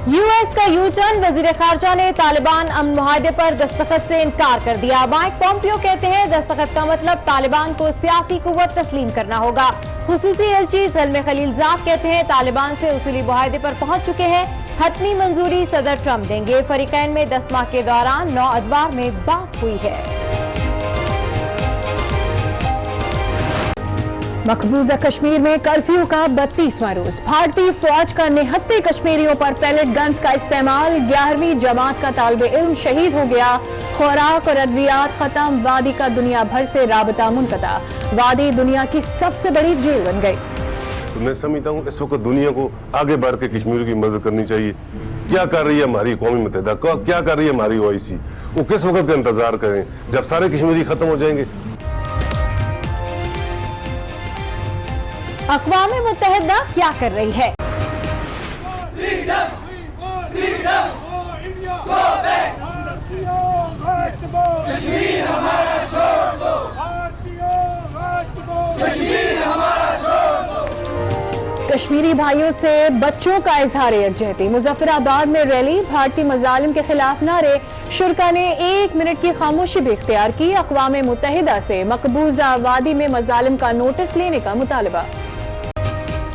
US का U turn, वजीर खारजा ने तालिबान अमन मुआहदे पर दस्तखत से इनकार कर दिया। माइक पॉम्पियो कहते हैं दस्तखत का मतलब तालिबान को सियासी कुव्वत तस्लीम करना होगा। खुसूसी एलची ज़ल्मे खलीलजाद कहते हैं तालिबान से उसूली मुआहदे पर पहुंच चुके हैं, हतमी मंजूरी सदर ट्रंप देंगे। फरीकैन में 10 माह के दौरान 9 अदवार में बात हुई है। मकबूजा कश्मीर में कर्फ्यू का 32वां रोज, भारतीय फौज का निहत्ते कश्मीरियों पर पैलेट गन्स का इस्तेमाल। 11वीं जमात का तालिबे इल्म शहीद हो गया। खुराक और अद्वियात खत्म, वादी का दुनिया भर से राबता मुनक़ता। वादी दुनिया की सबसे बड़ी जेल बन गई। तो मैं समझता हूँ इस वक्त दुनिया को आगे बढ़ के कश्मीर की मदद करनी चाहिए। क्या कर रही है हमारी कौमी मुत्तहिदा, क्या कर रही है हमारी OIC, वो किस वक्त का इंतजार करें जब सारे कश्मीरी खत्म हो जाएंगे। अक़वाम मुत्तहिदा क्या कर रही है? कश्मीरी भाइयों से बच्चों का इजहार यकजहती। मुजफ्फराबाद में रैली, भारतीय मजालिम के खिलाफ नारे। शुरका ने 1 मिनट की खामोशी भी इख्तियार की। अक़वाम मुत्तहिदा से मकबूजा वादी में मजालिम का नोटिस लेने का मुतालबा।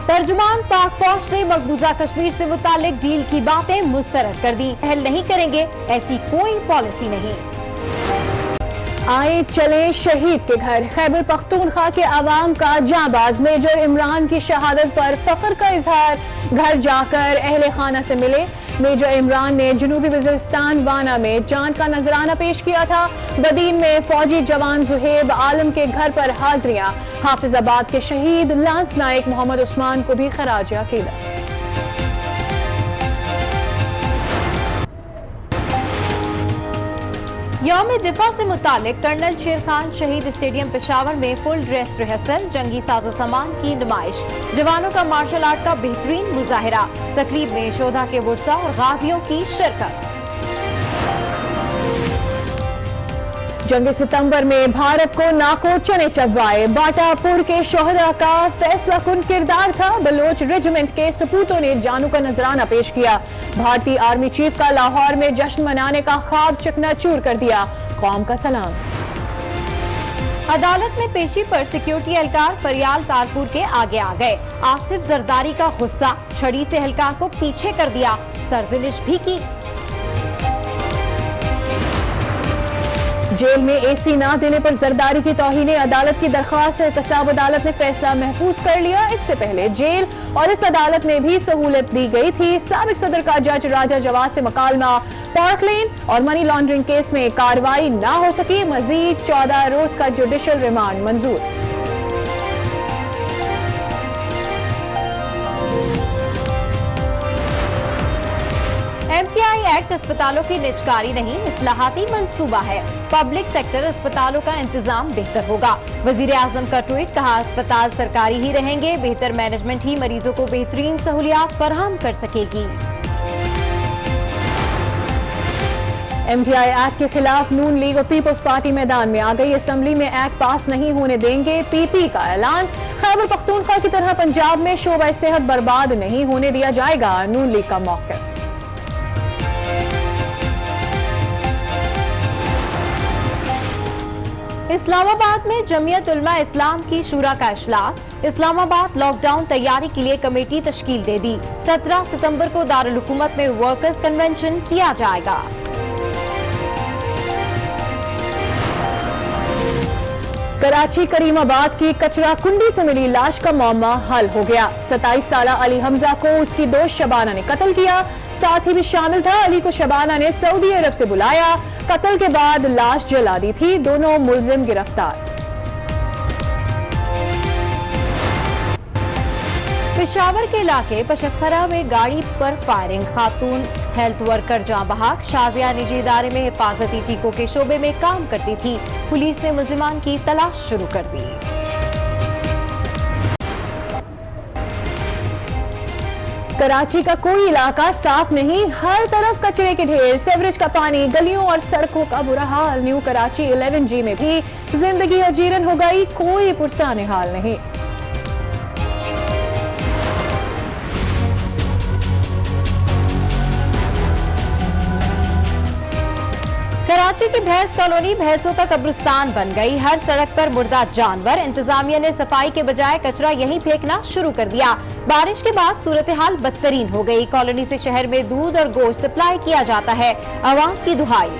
तर्जुमान पाक फौज ने मकबूजा कश्मीर से मुतालिक डील की बातें मुस्तरद कर दी। पहल नहीं करेंगे, ऐसी कोई पॉलिसी नहीं। आए चले शहीद के घर, खैबर पख्तूनख्वा के अवाम का जांबाज मेजर इमरान की शहादत पर फख्र का इजहार। घर जाकर अहले खाना से मिले। मेजर इमरान ने जनूबी वज़ीरिस्तान वाना में जान का नजराना पेश किया था। बदीन में फौजी जवान जुहेब आलम के घर पर हाजिरियां। हाफिजाबाद के शहीद लांस नायक मोहम्मद उस्मान को भी खराज अकीदत। यौम दिफा से मुतालिक कर्नल शेर खान शहीद स्टेडियम पेशावर में फुल ड्रेस रिहर्सल, जंगी साजो सामान की नुमाइश, जवानों का मार्शल आर्ट का बेहतरीन मुजाहिरा। तकरीब में शोधा के वुरसा और गाजियों की शिरकत। जंग सितंबर में भारत को नाको चने चबवाए। बाटापुर के शोहदा का फैसला कुन किरदार था। बलोच रेजिमेंट के सपूतों ने जानू का नजराना पेश किया। भारतीय आर्मी चीफ का लाहौर में जश्न मनाने का ख्वाब चकनाचूर कर दिया। कौम का सलाम। अदालत में पेशी पर सिक्योरिटी एहलकार फरियाल तारपुर के आगे आ गए। आसिफ जरदारी का गुस्सा, छड़ी से एहलकार को पीछे कर दिया, सरजिलिश भी की। जेल में AC ना देने पर जरदारी की तौहीन अदालत की दरख्वास्त। एहतसाब अदालत ने फैसला महफूज कर लिया। इससे पहले जेल और इस अदालत में भी सहूलत दी गई थी। साबिक सदर का जज राजा जवाद से मुकालमा। पार्क लेन और मनी लॉन्ड्रिंग केस में कार्रवाई ना हो सकी। मजीद 14 रोज का जुडिशल रिमांड मंजूर। MTI एक्ट अस्पतालों की निजकारी नहीं, इस्लाहाती मंसूबा है। पब्लिक सेक्टर अस्पतालों का इंतजाम बेहतर होगा। वजीर आजम का ट्वीट, कहा अस्पताल सरकारी ही रहेंगे, बेहतर मैनेजमेंट ही मरीजों को बेहतरीन सहूलियात फराहम कर सकेगी। MTI एक्ट के खिलाफ नून लीग और पीपल्स पार्टी मैदान में आ गई। असेंबली में एक्ट पास नहीं होने देंगे, PP का ऐलान। खैबर पख्तूनख्वा की तरह पंजाब में शोबा सेहत बर्बाद नहीं होने दिया जाएगा, नून लीग का मौक़िफ़। इस्लामाबाद में जमीयत उलमा इस्लाम की शूरा का इजलास। इस्लामाबाद लॉकडाउन तैयारी के लिए कमेटी तश्कील दे दी। 17 सितंबर को दारुल हुकूमत में वर्कर्स कन्वेंशन किया जाएगा। कराची करीमाबाद की कचरा कुंडी से मिली लाश का मामला हल हो गया। 27 साला अली हमजा को उसकी दोस्त शबाना ने कत्ल किया। साथी भी शामिल था। अली को शबाना ने सऊदी अरब से बुलाया। कत्ल के बाद लाश जला दी थी। दोनों मुलजिम गिरफ्तार। पेशावर के इलाके पशखरा में गाड़ी पर फायरिंग, खातून हेल्थ वर्कर जाँ बहक। शाजिया निजी इदारे में हिफाजती टीकों के शोबे में काम करती थी। पुलिस ने मुलजिमान की तलाश शुरू कर दी। कराची का कोई इलाका साफ नहीं, हर तरफ कचरे के ढेर, सीवरेज का पानी, गलियों और सड़कों का बुरा हाल। न्यू कराची 11G में भी जिंदगी अजीरन हो गई, कोई पुरसाने हाल नहीं। कराची की भैंस कॉलोनी भैंसों का कब्रिस्तान बन गई। हर सड़क पर मुर्दा जानवर। इंतजामिया ने सफाई के बजाय कचरा यहीं फेंकना शुरू कर दिया। बारिश के बाद सूरत हाल बदतरीन हो गई। कॉलोनी से शहर में दूध और गोश्त सप्लाई किया जाता है। अवाम की दुहाई।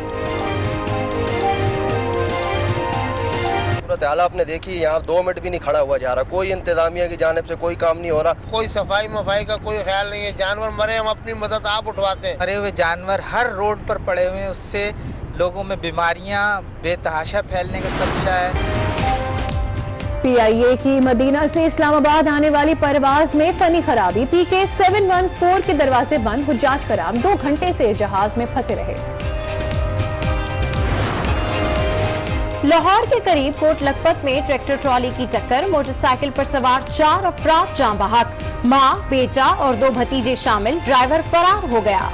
हाल आपने देखी, यहाँ 2 मिनट भी नहीं खड़ा हुआ जा रहा। कोई इंतजामिया की जानिब से कोई काम नहीं हो रहा। कोई सफाई मफाई का कोई ख्याल नहीं है। जानवर मरे, हम अपनी मदद आप उठवाते हैं। मरे हुए जानवर हर रोड पर पड़े हुए हैं, उससे लोगों में बीमारियां बेतहाशा फैलने का खदशा है। PIA की मदीना से इस्लामाबाद आने वाली परवाज में फनी खराबी। PK 714 के दरवाजे बंद। हुज्जाज कराम 2 घंटे से जहाज में फंसे रहे। लाहौर के करीब कोट लखपत में ट्रैक्टर ट्रॉली की टक्कर। मोटरसाइकिल पर सवार 4 अफराद जाँ बहक। मां, बेटा और 2 भतीजे शामिल। ड्राइवर फरार हो गया।